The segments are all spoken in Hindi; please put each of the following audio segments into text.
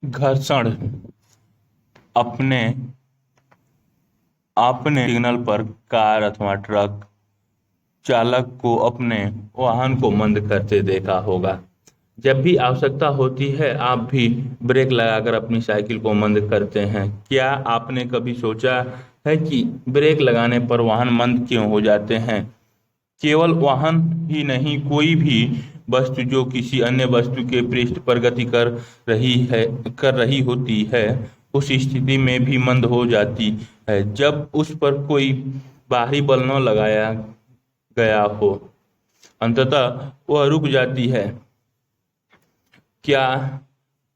घर्षण अपने आपने सिग्नल पर कार अथवा ट्रक चालक को अपने वाहन को मंद करते देखा होगा। जब भी आवश्यकता होती है आप भी ब्रेक लगाकर अपनी साइकिल को मंद करते हैं। क्या आपने कभी सोचा है कि ब्रेक लगाने पर वाहन मंद क्यों हो जाते हैं? केवल वाहन ही नहीं, कोई भी वस्तु जो किसी अन्य वस्तु के पृष्ठ पर गति कर रही होती है, उस स्थिति में भी मंद हो जाती है जब उस पर कोई बाहरी बल न लगाया गया हो। अंततः वह रुक जाती है। क्या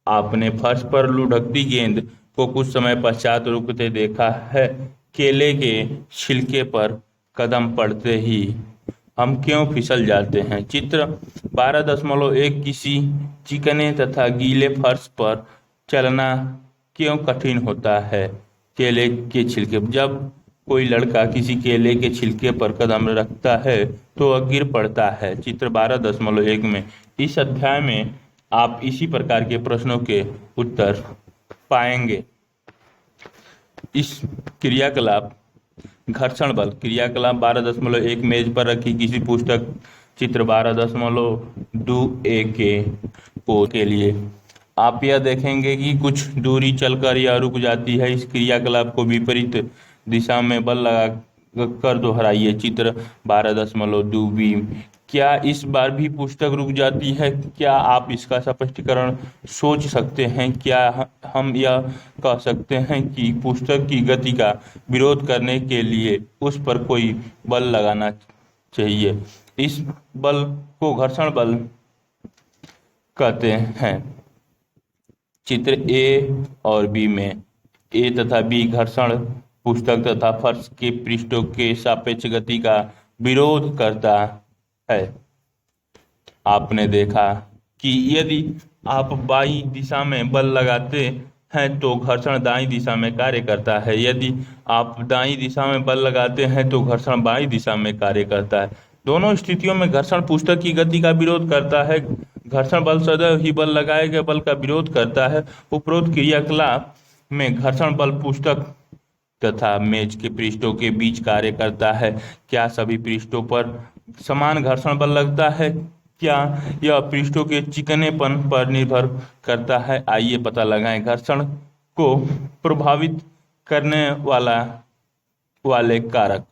आपने फर्श पर लुढ़कती गेंद को कुछ समय पश्चात रुकते देखा है? केले के छिलके पर कदम पड़ते ही हम क्यों फिसल जाते हैं? चित्र 12.1 किसी चिकने तथा गीले फर्श पर चलना क्यों कठिन होता है? केले के छिलके। जब कोई लड़का किसी केले के छिलके पर कदम रखता है तो वह गिर पड़ता है। चित्र 12.1 में इस अध्याय में आप इसी प्रकार के प्रश्नों के उत्तर पाएंगे। इस क्रियाकलाप घर्षण बल क्रियाकलाप 12.1 मेज पर रखी किसी पुस्तक चित्र 12.2 के लिए आप यह देखेंगे कि कुछ दूरी चलकर यह रुक जाती है। इस क्रियाकलाप को विपरीत दिशा में बल लगा कर दोहराइए। चित्र 12.2 बी। क्या इस बार भी पुस्तक रुक जाती है? क्या आप इसका स्पष्टीकरण सोच सकते हैं? क्या हम यह कह सकते हैं कि पुस्तक की गति का विरोध करने के लिए उस पर कोई बल लगाना चाहिए? इस बल को घर्षण बल कहते हैं। चित्र ए और बी में ए तथा बी घर्षण पुस्तक तथा फर्श के पृष्ठों के सापेक्ष गति का विरोध करता है। आपने देखा कि यदि आप बाईं दिशा में बल लगाते हैं तो घर्षण दाईं दिशा में कार्य करता है। यदि आप दाईं दिशा में बल लगाते हैं तो घर्षण बाईं दिशा में कार्य करता है। दोनों स्थितियों में घर्षण पुस्तक की गति का विरोध करता है। घर्षण बल सदैव ही बल लगाए गए बल का विरोध करता है। उपरोक्त क्रियाकलाप में घर्षण बल पुस्तक तथा मेज के पृष्ठों के बीच कार्य करता है। क्या सभी पृष्ठों पर समान घर्षण बल लगता है? क्या यह पृष्ठों के चिकनेपन पर निर्भर करता है? आइए पता लगाएं। घर्षण को प्रभावित करने वाले कारक।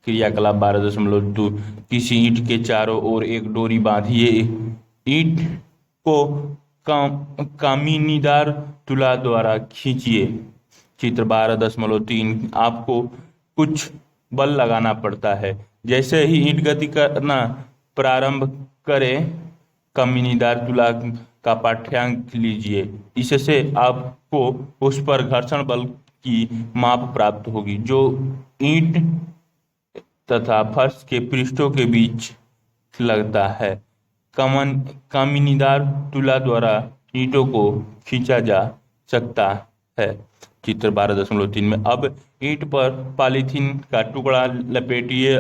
क्रियाकलाप 12.2 किसी ईंट के चारों ओर एक डोरी बांधिए। ईंट को कामिनीदार तुला द्वारा खींचिए। चित्र 12.3 आपको कुछ बल लगाना पड़ता है। जैसे ही ईंट गति करना प्रारंभ करे, कामिनीदार तुला का पाठ्यांक लीजिए। इससे आपको उस पर घर्षण बल की माप प्राप्त होगी जो ईंट तथा फर्श के पृष्ठों के बीच लगता है। कामिनीदार तुला द्वारा ईंटों को खींचा जा सकता है। चित्र 12.3 में अब ईंट पर पॉलीथीन का टुकड़ा लपेटिए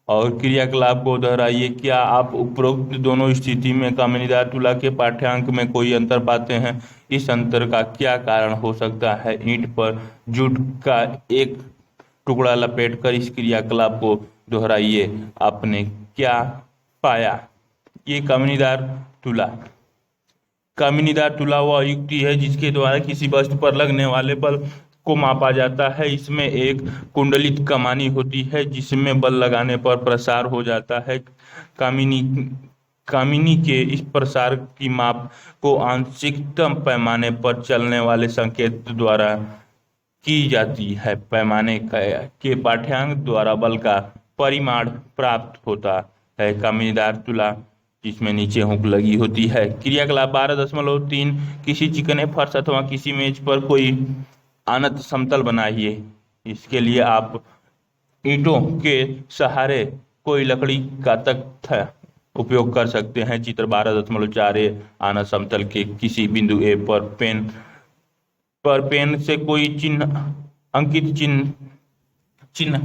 और क्रियाकलाप को दोहराइए। क्या आप उपरोक्त दोनों स्थिति में कामिनीदार तुला के पाठ्यांक में कोई अंतर पाते हैं? इस अंतर का क्या कारण हो सकता है? ईंट पर जूट का एक टुकड़ा लपेटकर इस क्रियाकलाप को दोहराइए। आपने क्या पाया? ये कामिनीदार तुला वह युक्ति है जिसके द्वारा किसी वस्तु पर लगने वाले बल को मापा जाता है। इसमें एक कुंडलित कमानी होती है जिसमें बल लगाने पर प्रसार हो जाता है। कामिनी के इस प्रसार की माप को आंशिकतम पैमाने पर चलने वाले संकेत द्वारा की जाती है। पैमाने के पाठ्यांक द्वारा बल का परिमाण प्राप्त होता है। कामिनीदार तुला जिसमें नीचे हुक लगी होती है। क्रियाकलाप 12.3 किसी चिकने फर्श अथवा किसी मेज पर कोई अनंत समतल बनाइए। इसके लिए आप ईंटों के सहारे कोई लकड़ी का तख्ता उपयोग कर सकते हैं। चित्र 12.4 अनंत समतल के किसी बिंदु ए पर पेन से कोई अंकित चिन्ह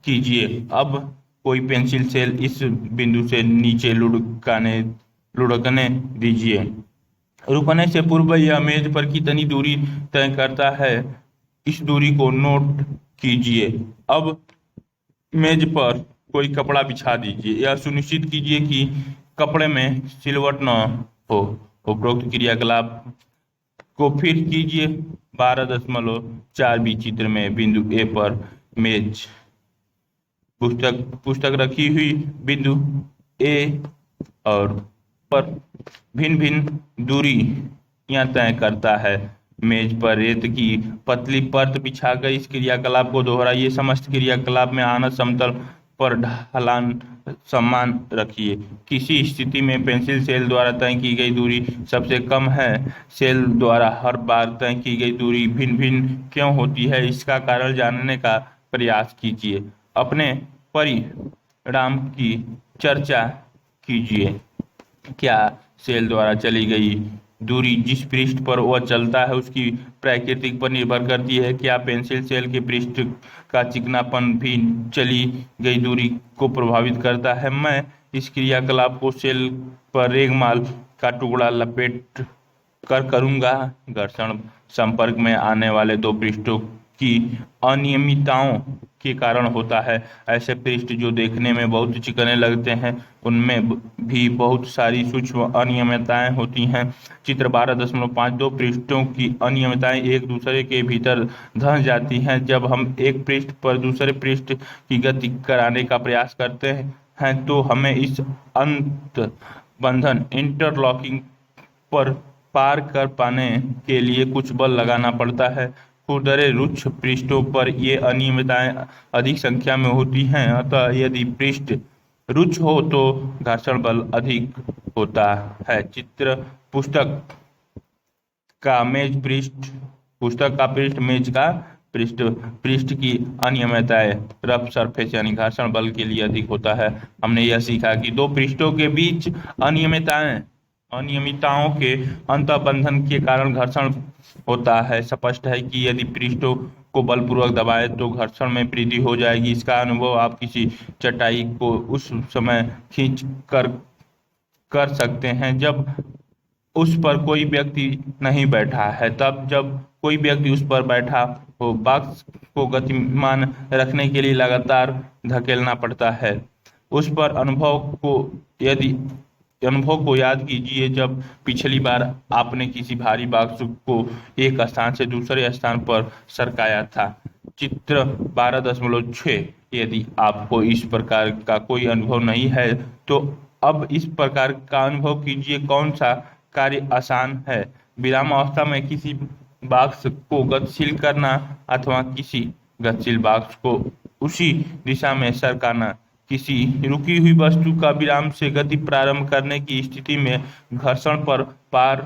कीजिए। अब कोई पेंसिल से इस बिंदु से नीचे लुढ़कने दीजिए। रुकने से पूर्व यह मेज पर कितनी दूरी तय करता है, इस दूरी को नोट कीजिए। अब मेज पर कोई कपड़ा बिछा दीजिए। यह सुनिश्चित कीजिए कि कपड़े में सिलवट न हो। उपरोक्त क्रियाकलाप को फिर कीजिए। 12.4 चित्र में बिंदु ए पर मेज, पुस्तक पुस्तक रखी हुई, बिंदु ए और पर भिन्न भिन्न दूरियां तय करता है। मेज पर रेत की पतली परत बिछाकर इस क्रियाकलाप को दोहराइए। समस्त क्रियाकलाप में आना समतल पर ढलान समान रखिए। किसी स्थिति में पेंसिल सेल द्वारा तय की गई दूरी सबसे कम है। सेल द्वारा हर बार तय की गई दूरी भिन्न भिन्न क्यों होती है, इसका कारण जानने का प्रयास कीजिए। अपने परिणाम की चर्चा कीजिए। क्या सेल द्वारा चली गई दूरी जिस पृष्ठ पर वह चलता है उसकी प्रकृति पर निर्भर करती है? क्या पेंसिल सेल के पृष्ठ का चिकनापन भी चली गई दूरी को प्रभावित करता है? मैं इस क्रियाकलाप को सेल पर रेगमाल का टुकड़ा लपेट कर करूंगा। घर्षण संपर्क में आने वाले दो पृष्ठों की अनियमितताओं के कारण होता है। ऐसे पृष्ठ जो देखने में बहुत चिकने लगते हैं, उनमें भी बहुत सारी सूक्ष्म अनियमितताएं होती हैं। चित्र 12.5 दो पृष्ठों की अनियमितताएं एक दूसरे के भीतर धंस जाती हैं। जब हम एक पृष्ठ पर दूसरे पृष्ठ की गति कराने का प्रयास करते हैं तो हमें इस अंत बंधन इंटरलॉकिंग पर पार कर पाने के लिए कुछ बल लगाना पड़ता है। खुरदरे रुक्ष पृष्ठों पर ये अनियमितताएं अधिक संख्या में होती हैं, अतः यदि पृष्ठ रुक्ष हो तो घर्षण बल अधिक होता है। चित्र पुस्तक का मेज पृष्ठ, पुस्तक का पृष्ठ, मेज का पृष्ठ, पृष्ठ की अनियमितताएं रफ सरफेस यानी घर्षण बल के लिए अधिक होता है। हमने यह सीखा कि दो पृष्ठों के बीच अनियमितताओं के अंतर्बंधन के कारण घर्षण होता है। स्पष्ट है कि यदि पृष्ठों को बलपूर्वक दबाए तो घर्षण में वृद्धि हो जाएगी। इसका अनुभव आप किसी चटाई को उस समय खींच कर सकते हैं जब उस पर कोई व्यक्ति नहीं बैठा है। तब जब कोई व्यक्ति उस पर बैठा हो, बॉक्स को गतिमान रखने के लिए लगातार धकेलना पड़ता है। उस पर अनुभव को याद कीजिए जब पिछली बार आपने किसी भारी बॉक्स को एक स्थान से दूसरे स्थान पर सरकाया था। चित्र 12.6 यदि आपको इस प्रकार का कोई अनुभव नहीं है तो अब इस प्रकार का अनुभव कीजिए। कौन सा कार्य आसान है? विरामावस्था में किसी बॉक्स को गतिशील करना अथवा किसी गतिशील बॉक्स को उसी दिशा में सरकाना। किसी रुकी हुई वस्तु का विराम से गति प्रारंभ करने की स्थिति में घर्षण पर पार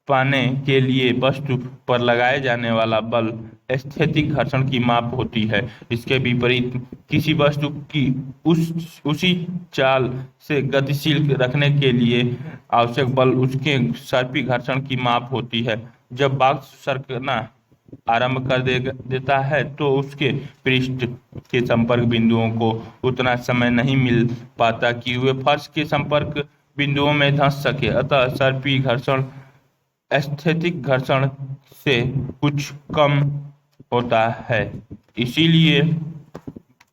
पाने के लिए वस्तु पर लगाए जाने वाला बल स्थैतिक घर्षण की माप होती है। इसके विपरीत किसी वस्तु की उसी चाल से गतिशील रखने के लिए आवश्यक बल उसके सर्पी घर्षण की माप होती है। जब बॉक्स सरकना आरंभ कर देता है तो उसके पृष्ठ के संपर्क बिंदुओं को उतना समय नहीं मिल पाता कि वे फर्श के संपर्क बिंदुओं में धंस सके। अतः सर्पी घर्षण स्थैतिक घर्षण से कुछ कम होता है। इसीलिए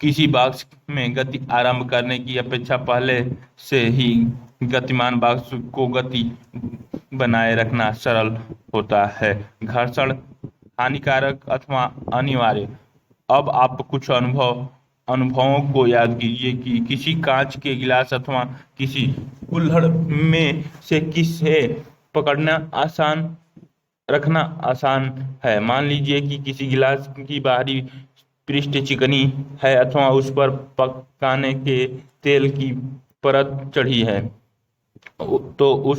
किसी बॉक्स में गति आरंभ करने की अपेक्षा पहले से ही गतिमान बॉक्स को गति बनाए रखना सरल होता है। घर्षण हानिकारक अथवा अनिवार्य। अब आप कुछ अनुभवों को याद कीजिए कि किसी कांच के गिलास अथवा किसी कुल्हड़ में से किसे पकड़ना रखना आसान है। मान लीजिए कि किसी गिलास की बाहरी पृष्ठ चिकनी है अथवा उस पर पकाने के तेल की परत चढ़ी है, तो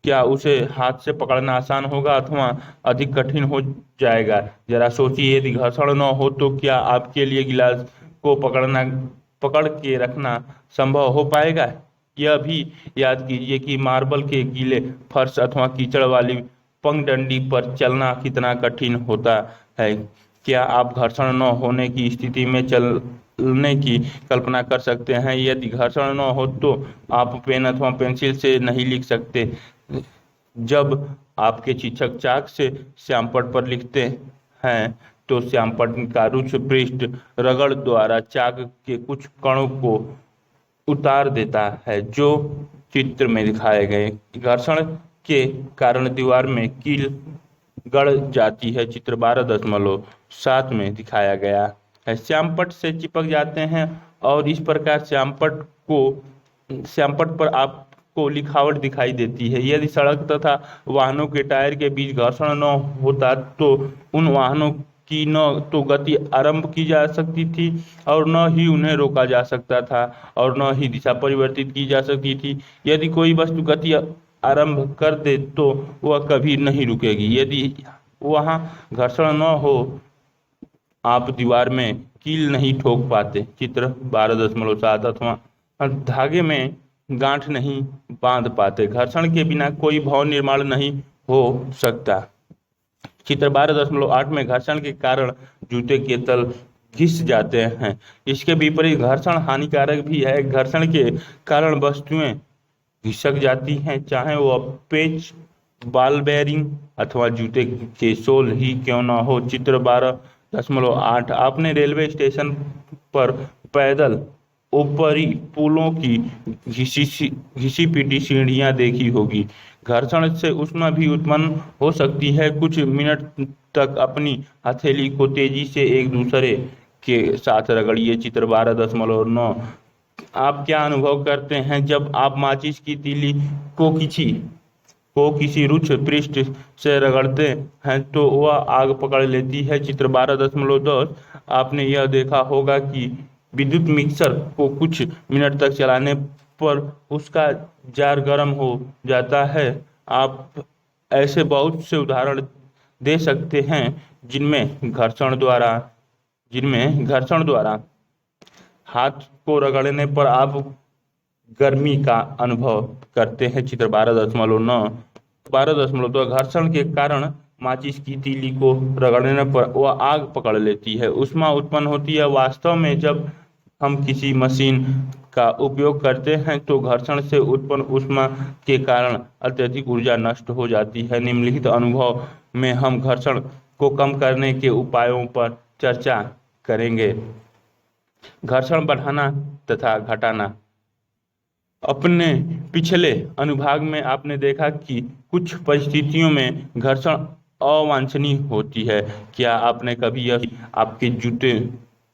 क्या उसे हाथ से पकड़ना आसान होगा अथवा अधिक कठिन हो जाएगा? जरा सोचिए, यदि घर्षण न हो तो क्या आपके लिए गिलास को पकड़ के रखना संभव हो पाएगा? यह भी याद कीजिए कि मार्बल के गीले फर्श अथवा कीचड़ वाली पगडंडी पर चलना कितना कठिन होता है। क्या आप घर्षण न होने की स्थिति में चलने की कल्पना कर सकते हैं? यदि घर्षण न हो तो आप पेन अथवा पेंसिल से नहीं लिख सकते। जब आपके शिक्षक चाक से श्यामपट्ट पर लिखते हैं तो श्यामपट्ट का रुक्ष पृष्ठ रगड़ द्वारा चाक के कुछ कणों को उतार देता है जो चित्र में दिखाए गए घर्षण के कारण दीवार में कील गड़ जाती है। चित्र 12.7 में दिखाया गया है। श्यामपट्ट से चिपक जाते हैं और इस प्रकार श्यामपट्ट पर आपको लिखावट दिखाई देती है। यदि सड़क तथा वाहनों के टायर के बीच घर्षण न होता तो उन वाहनों की न तो गति आरंभ की जा सकती थी और न ही उन्हें रोका जा सकता था और न ही दिशा परिवर्तित की जा सकती थी। यदि कोई वस्तु गति आरंभ कर दे तो वह कभी नहीं रुकेगी। यदि वहां घर्षण न हो आप दीवार में कील नहीं ठोक पाते। चित्र 12.7 अथवा धागे में गांठ नहीं बांध पाते। घर्षण के बिना कोई भवन निर्माण नहीं हो सकता। चित्र 12.8 में घर्षण के कारण जूते के तल घिस जाते हैं। इसके विपरीत घर्षण हानिकारक भी है। घर्षण के कारण वस्तुएं घिसक जाती हैं, चाहे वह पेच, बॉल बेयरिंग अथवा जूते के सोल ही क्यों न हो। चित्र 12.8 आपने रेलवे स्टेशन पर पैदल ऊपरी पुलों की घिसी पीटी सीढ़ियां देखी होगी। घर्षण से ऊष्मा भी उत्पन्न हो सकती है। कुछ मिनट तक अपनी हथेली को तेजी से एक दूसरे के साथ रगड़िए। चित्र 12.9 आप क्या अनुभव करते हैं जब आप माचिस की तीली को किसी रुक्ष पृष्ठ से रगड़ते हैं तो वह आग पकड़ लेती है। चित्र 12.10 आपने यह देखा होगा कि विद्युत मिक्सर को कुछ मिनट तक चलाने पर उसका जार गर्म हो जाता है। आप ऐसे बहुत से उदाहरण दे सकते हैं जिनमें घर्षण द्वारा हाथ को रगड़ने पर आप गर्मी का अनुभव करते हैं। चित्र 12.2 घर्षण के कारण माचिस की तीली को रगड़ने पर वह आग पकड़ लेती है, ऊष्मा उत्पन्न होती है। वास्तव में जब हम किसी मशीन का उपयोग करते हैं तो घर्षण से उत्पन्न ऊष्मा के कारण अत्यधिक ऊर्जा नष्ट हो जाती है। निम्नलिखित अनुभव में हम घर्षण को कम करने के उपायों पर चर्चा करेंगे। घर्षण बढ़ाना तथा घटाना। अपने पिछले अनुभाग में आपने देखा कि कुछ परिस्थितियों में घर्षण अवांछनीय होती है। क्या आपने कभी यह आपके जूते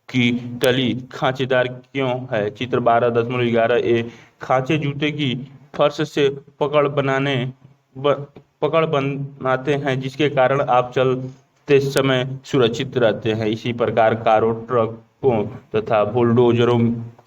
की तली खांचेदार क्यों है। चित्र 12.11 ए खांचे जूते की फर्श से पकड़ बनाते हैं जिसके कारण आप चलते समय सुरक्षित रहते हैं। इसी प्रकार कारों, ट्रकों तथा बुलडोजरों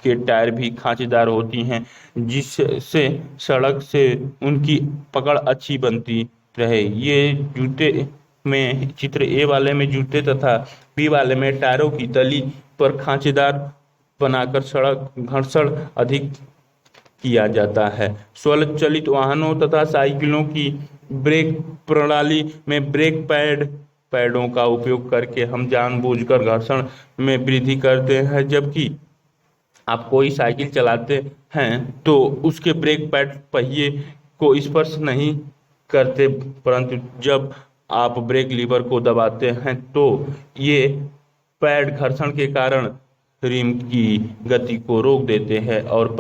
के टायर भी खांचेदार होती हैं जिससे सड़क से उनकी पकड़ अच्छी बनती रहे। ये जूते में चित्र ए वाले में जूते तथा बी वाले में टायरों की तली पर खांचेदार बनाकर सड़क घर्षण अधिक किया जाता है। स्वचालित वाहनों तथा साइकिलों की ब्रेक प्रणाली में ब्रेक पैडों का उपयोग करके हम जानबूझकर घर्षण में वृद्धि करते हैं। जबकि आप कोई साइकिल चलाते हैं तो उसके ब्रेक पैड पहिए को स्पर्श नहीं करते, परंतु जब आप ब्रेक लीवर को दबाते हैं तो ये पैड घर्षण के कारण रिम की गति को रोक देते हैं और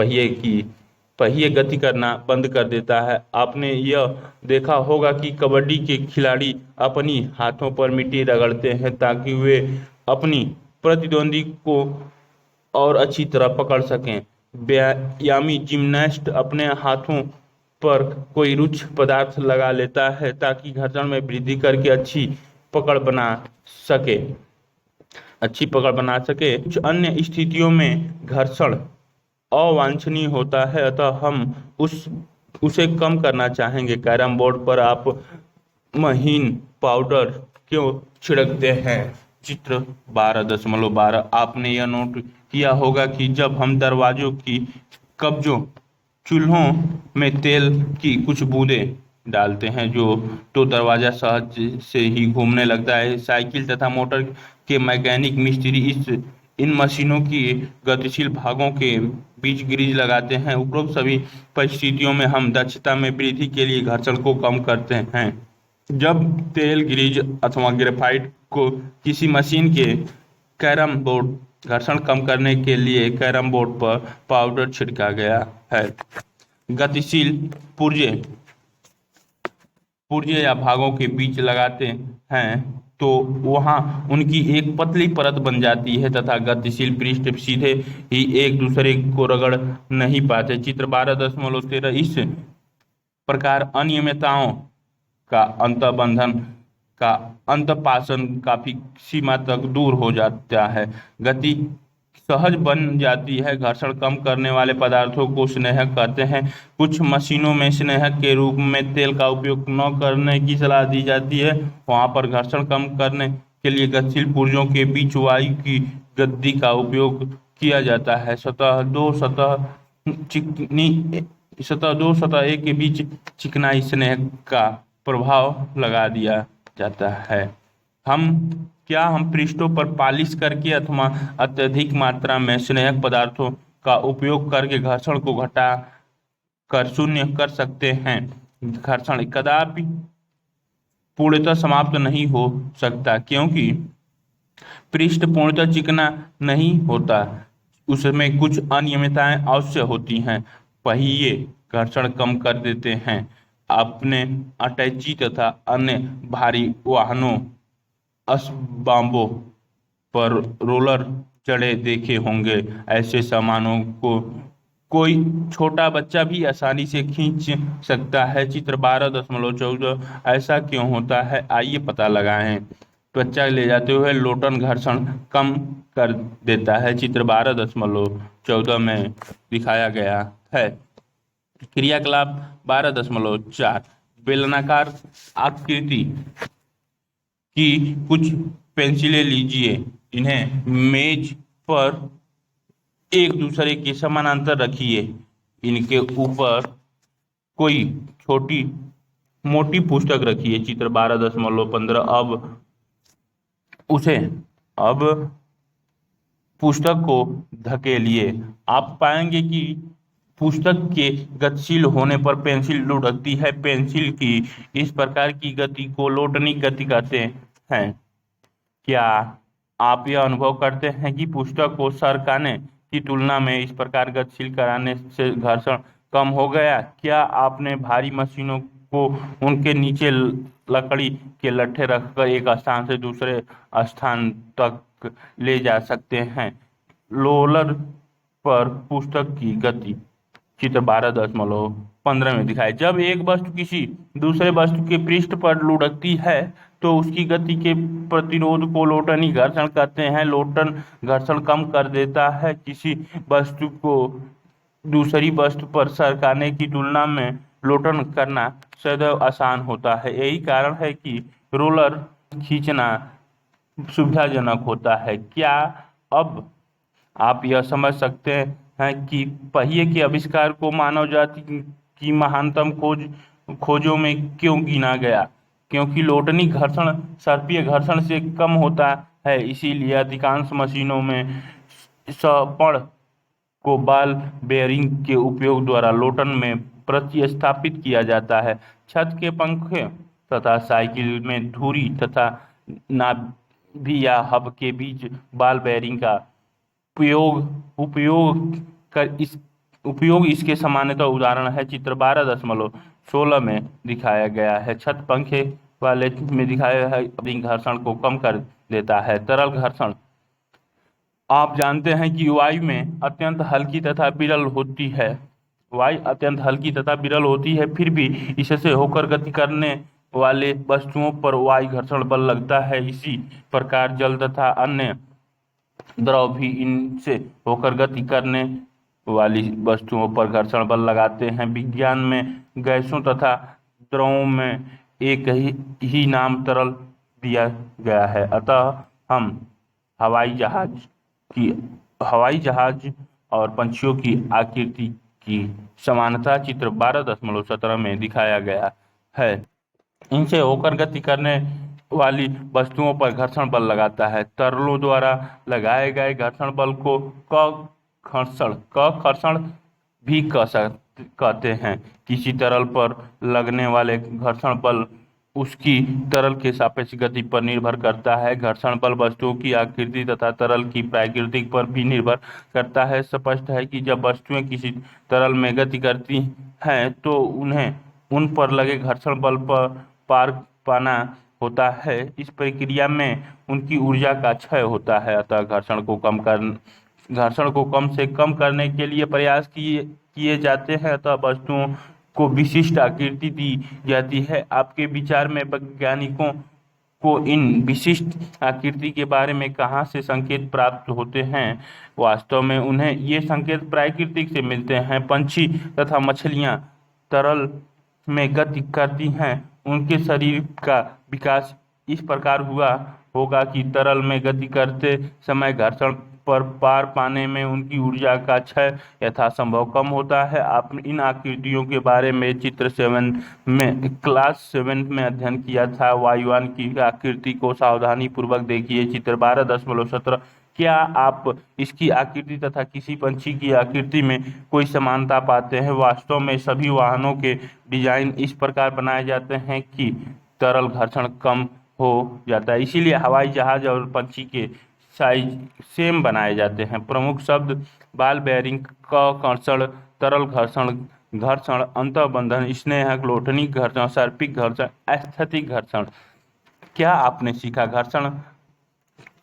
पहिए गति करना बंद कर देता है। आपने यह देखा होगा कि कबड्डी के खिलाड़ी अपनी हाथों पर मिट्टी रगड़ते हैं ताकि वे अपनी प्रतिद्वंदी को और अच्छी तरह पकड़ सकें। व्यायामी जिम्नास्ट अपने हाथों पर कोई रुक्ष पदार्थ लगा लेता है ताकि घर्षण में वृद्धि करके अच्छी पकड़ बना सके। कुछ अन्य स्थितियों में घर्षण अवांछनीय होता है, अतः हम उसे कम करना चाहेंगे। कैरम बोर्ड पर आप महीन पाउडर क्यों छिड़कते हैं। चित्र 12.12 आपने यह नोट किया होगा कि जब हम दरवाजों की कब्जों, चूल्हों में तेल की कुछ बूंदें डालते हैं तो दरवाजा सहज से ही घूमने लगता है। साइकिल तथा मोटर के मैकेनिक मिस्त्री इस इन मशीनों की गतिशील भागों के बीच ग्रीज लगाते हैं। उपरोक्त सभी परिस्थितियों में हम दक्षता में वृद्धि के लिए घर्षण को कम करते हैं। जब तेल, ग्रीज अथवा ग्रेफाइट को किसी मशीन के कैरम बोर्ड घर्षण कम करने के लिए कैरम बोर्ड पर पाउडर छिड़का गया है। गतिशील पुर्जे पुर्जे या भागों के बीच लगाते हैं तो वहां उनकी एक पतली परत बन जाती है तथा गतिशील पृष्ठ सीधे ही एक दूसरे को रगड़ नहीं पाते। चित्र 12.13 इस प्रकार अनियमितताओं का अंतर्बंधन का अंतःपाशन काफी सीमा तक दूर हो जाता है। गति सहज बन जाती है। घर्षण कम करने वाले पदार्थों को स्नेहक कहते हैं। कुछ मशीनों में स्नेहक के रूप में तेल का उपयोग न करने की सलाह दी जाती है। वहां पर घर्षण कम करने के लिए गतिशील पुर्जों के बीच वायु की गद्दी का उपयोग किया जाता है। सतह दो सतह एक के बीच चिकनाई स्नेहक का प्रभाव लगा दिया जाता है। हम पृष्ठों पर पालिश करके अथवा अत्यधिक मात्रा में स्नेहक पदार्थों का उपयोग करके घर्षण को घटा कर शून्य कर सकते हैं। घर्षण कदापि पूर्णतः समाप्त नहीं हो सकता क्योंकि पृष्ठ पूर्णतः चिकना नहीं होता, उसमें कुछ अनियमितताएं अवश्य होती हैं। पहिए घर्षण कम कर देते हैं। अपने अटैची तथा अन्य भारी वाहनों असबाबों पर रोलर चढ़े देखे होंगे। ऐसे सामानों को कोई छोटा बच्चा भी आसानी से खींच सकता है। चित्र 12.14 ऐसा क्यों होता है, आइए पता लगाएं। बच्चा ले जाते हुए लोटन घर्षण कम कर देता है। चित्र 12.14 में दिखाया गया है। क्रियाकलाप 12.4 बेलनाकार आकृति की कुछ पेंसिलें लीजिए, इन्हें मेज पर एक दूसरे के समानांतर रखिए। इनके ऊपर कोई छोटी मोटी पुस्तक रखिए। चित्र 12.15 अब पुस्तक को धकेलिए। आप पाएंगे कि पुस्तक के गतिशील होने पर पेंसिल लुढ़कती है। पेंसिल की इस प्रकार की गति को लोटनी गति कहते हैं। क्या आप यह अनुभव करते हैं कि पुस्तक को सरकाने की तुलना में इस प्रकार गतिशील कराने से घर्षण कम हो गया? क्या आपने भारी मशीनों को उनके नीचे लकड़ी के लट्ठे रखकर एक स्थान से दूसरे स्थान तक ले जा सकते हैं? रोलर पर पुस्तक की गति चित्र 12.15 में दिखाए। जब एक वस्तु किसी दूसरे वस्तु के पृष्ठ पर लुढ़कती है तो उसकी गति के प्रतिरोध को लोटनी घर्षण कहते हैं। लोटन घर्षण कम कर देता है। किसी वस्तु को दूसरी वस्तु पर सरकाने की तुलना में लोटन करना सदैव आसान होता है। यही कारण है कि रोलर खींचना सुविधाजनक होता है। क्या अब आप यह समझ सकते हैं कि पहिए के आविष्कार को मानव जाति की महानतम खोजों में क्यों गिना गया? क्योंकि लोटनी घर्षण सर्पीय घर्षण से कम होता है। इसीलिए अधिकांश मशीनों में सपण को बॉल बेयरिंग के उपयोग द्वारा लोटन में प्रतिस्थापित किया जाता है। छत के पंखे तथा साइकिल में धुरी तथा नाभि या हब के बीच बॉल बेयरिंग का उपयोग इसके सामान्यतः उदाहरण है। चित्र 12.16 में दिखाया गया है। छत पंखे वाले में दिखाया है घर्षण को कम कर देता है। तरल घर्षण आप जानते हैं कि वायु में अत्यंत हल्की तथा विरल होती है। वायु अत्यंत हल्की तथा विरल होती है, फिर भी इससे होकर गति करने वाले वस्तुओं पर वायु घर्षण बल लगता है। इसी प्रकार जल तथा अन्य द्रव भी इनसे होकर गति करने वाली वस्तुओं पर घर्षण बल लगाते हैं। विज्ञान में गैसों तथा द्रवों में एक ही नाम तरल दिया गया है। अतः हम हवाई जहाज और पंछियों की आकृति की समानता चित्र 12.17 में दिखाया गया है। इनसे होकर गति करने वाली वस्तुओं पर घर्षण बल लगाता है। तरलों द्वारा लगाए गए घर्षण बल को क घर्षण भी कहते हैं। किसी तरल पर लगने वाले घर्षण बल उसकी तरल के सापेक्ष गति पर निर्भर करता है। घर्षण बल वस्तुओं की आकृति तथा तरल की प्रकृति पर भी निर्भर करता है। स्पष्ट है कि जब वस्तुएं किसी तरल में गति करती हैं तो उन्हें उन पर लगे घर्षण बल पर पार पाना होता है। इस प्रक्रिया में उनकी ऊर्जा का क्षय होता है। अतः घर्षण को कम से कम करने के लिए प्रयास किए किए जाते हैं। अतः वस्तुओं को विशिष्ट आकृति दी जाती है। आपके विचार में वैज्ञानिकों को इन विशिष्ट आकृति के बारे में कहाँ से संकेत प्राप्त होते हैं? वास्तव में उन्हें ये संकेत प्रकृति से मिलते हैं। पंछी तथा मछलियाँ तरल में गति करती हैं। उनके शरीर का विकास इस प्रकार हुआ होगा कि तरल में गति करते समय घर्षण पर पार पाने में उनकी ऊर्जा का क्षय यथासंभव कम होता है। आपने इन आकृतियों के बारे में क्लास 7 में अध्ययन किया था। वायुयान की आकृति को सावधानी पूर्वक देखिए। चित्र 12.17। क्या आप इसकी आकृति तथा किसी पंछी की आकृति में कोई समानता पाते हैं? वास्तव में सभी वाहनों के डिजाइन इस प्रकार बनाए जाते हैं कि तरल घर्षण कम हो जाता है, इसीलिए हवाई जहाज और पंछी के साइज सेम बनाए जाते हैं। प्रमुख शब्द बॉल बेयरिंग, कर्षण, तरल घर्षण, घर्षण, अंतर्बंधन, स्नेहक, लोठनिक घर्षण, सर्पिक घर्षण, स्थैतिक घर्षण। क्या आपने सीखा? घर्षण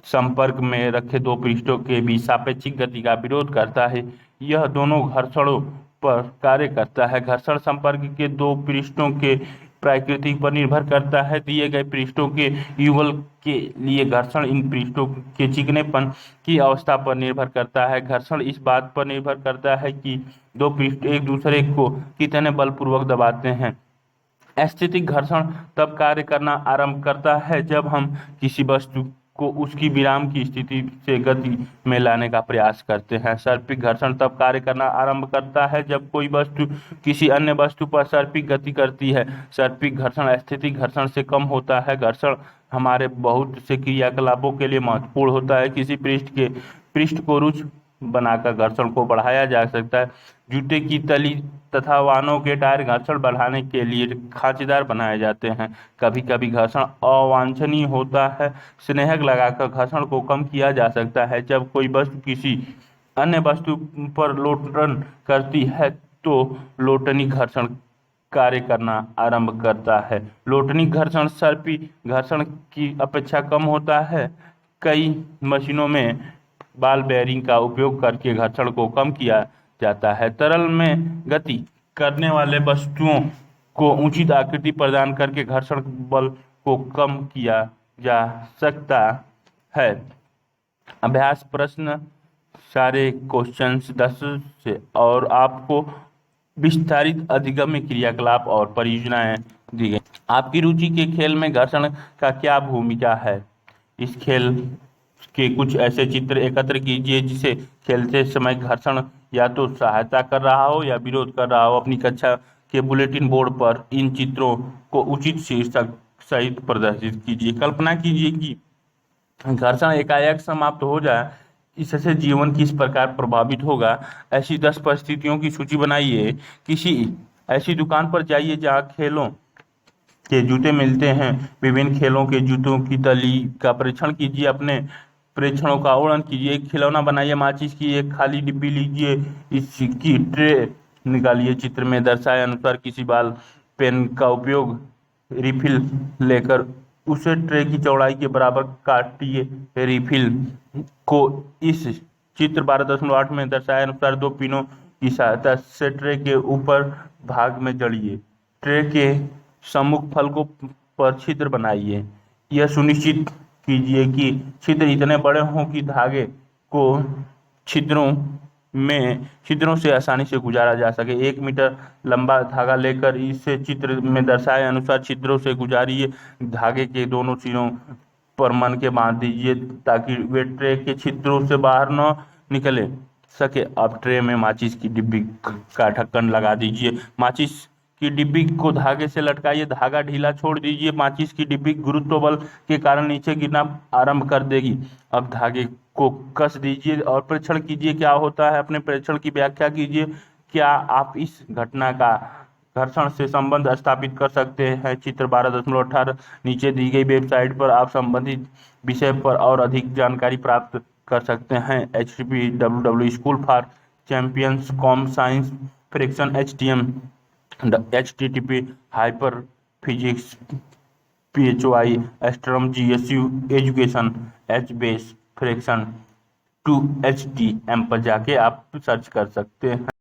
संपर्क में रखे दो पृष्ठों के बीच सापेक्षिक गति का विरोध करता है। यह दोनों घर्षणों पर कार्य करता है। घर्षण संपर्क के दो पृष्ठों के प्रकृति पर निर्भर करता है। दिए गए पृष्ठों के युगल के लिए घर्षण इन पृष्ठों के चिकनेपन की अवस्था पर निर्भर करता है। घर्षण इस बात पर निर्भर करता है कि दो पृष्ठ एक दूसरे को कितने बलपूर्वक दबाते हैं। स्थैतिक घर्षण तब कार्य करना आरंभ करता है जब हम किसी वस्तु को उसकी विराम की स्थिति से गति में लाने का प्रयास करते हैं। सर्पिक घर्षण तब कार्य करना आरंभ करता है जब कोई वस्तु किसी अन्य वस्तु पर सर्पिक गति करती है। सर्पिक घर्षण स्थैतिक घर्षण से कम होता है। घर्षण हमारे बहुत से क्रियाकलापों के लिए महत्वपूर्ण होता है। किसी पृष्ठ को रुच बनाकर घर्षण को बढ़ाया जा सकता है। जूते की तली तथा वाहनों के टायर घर्षण बढ़ाने के लिए खांचेदार बनाए जाते हैं। कभी कभी घर्षण अवांछनीय होता है। स्नेहक लगाकर घर्षण को कम किया जा सकता है। जब कोई वस्तु किसी अन्य वस्तु पर लोटन करती है तो लोटनिक घर्षण कार्य करना आरंभ करता है। लोटनिक घर्षण सर्पी घर्षण की अपेक्षा कम होता है। कई मशीनों में बॉल बेयरिंग का उपयोग करके घर्षण को कम किया जाता है। तरल में गति करने वाले वस्तुओं को उचित आकृति प्रदान करके घर्षण बल को कम किया जा सकता है। अभ्यास प्रश्न, सारे क्वेश्चंस 10 से, और आपको विस्तारित अधिगम्य क्रियाकलाप और परियोजनाएं दी गई। आपकी रुचि के खेल में घर्षण का क्या भूमिका है? इस खेल के कुछ ऐसे चित्र एकत्र कीजिए जिसे खेलते समय घर्षण या तो सहायता कर रहा हो या विरोध कर रहा हो। अपनी कक्षा के बुलेटिन बोर्ड पर इन चित्रों को उचित शीर्षक सहित प्रदर्शित कीजिए। कल्पना कीजिए कि घर्षण एकाएक समाप्त हो जाए, इससे जीवन किस प्रकार प्रभावित होगा। ऐसी 10 परिस्थितियों की सूची बनाइए। किसी ऐसी दुकान पर जाइए जहाँ खेलों के जूते मिलते हैं। विभिन्न खेलों के जूतों की तली का परीक्षण कीजिए। अपने प्रेक्षणों का वर्णन कीजिए। एक खिलौना बनाइए। माचिस की एक खाली डिब्बी लीजिए, इसकी ट्रे निकालिए। चित्र में दर्शाए अनुसार किसी बॉल पेन का उपयोग रिफिल लेकर उसे ट्रे की चौड़ाई के बराबर काटिए। रिफिल को इस चित्र 12.8 में दर्शाए अनुसार दो पिनों की सहायता से ट्रे के ऊपर भाग में जड़िए। ट्रे के सम्मुख फलकों पर छिद्र बनाइए। यह सुनिश्चित कीजिए कि छिद्र इतने बड़े हों कि धागे को छिद्रों से आसानी से गुजारा जा सके। 1 मीटर लंबा धागा लेकर इसे चित्र में दर्शाए अनुसार छिद्रों से गुजारिए। धागे के दोनों सिरों पर मन के बांध दीजिए ताकि वे ट्रे के छिद्रों से बाहर न निकले सके। अब ट्रे में माचिस की डिब्बी का ढक्कन लगा दीजिए। माचिस की डिब्बी को धागे से लटकाइए, धागा ढीला छोड़ दीजिए, माचिस की डिब्बी गुरुत्व बल के कारण नीचे गिरना आरंभ कर देगी। अब धागे को कस दीजिए और परीक्षण कीजिए क्या होता है। अपने परीक्षण की व्याख्या कीजिए। क्या आप इस घटना का घर्षण से संबंध स्थापित कर सकते हैं। चित्र 12.18 नीचे दी गई वेबसाइट पर आप संबंधित विषय पर और अधिक जानकारी प्राप्त कर सकते हैं। HTTP www.school for champions com science friction HTM HTTP hyperphysics PHY Astrome GSU education HBase friction 2 HTM पर जाके आप सर्च कर सकते हैं।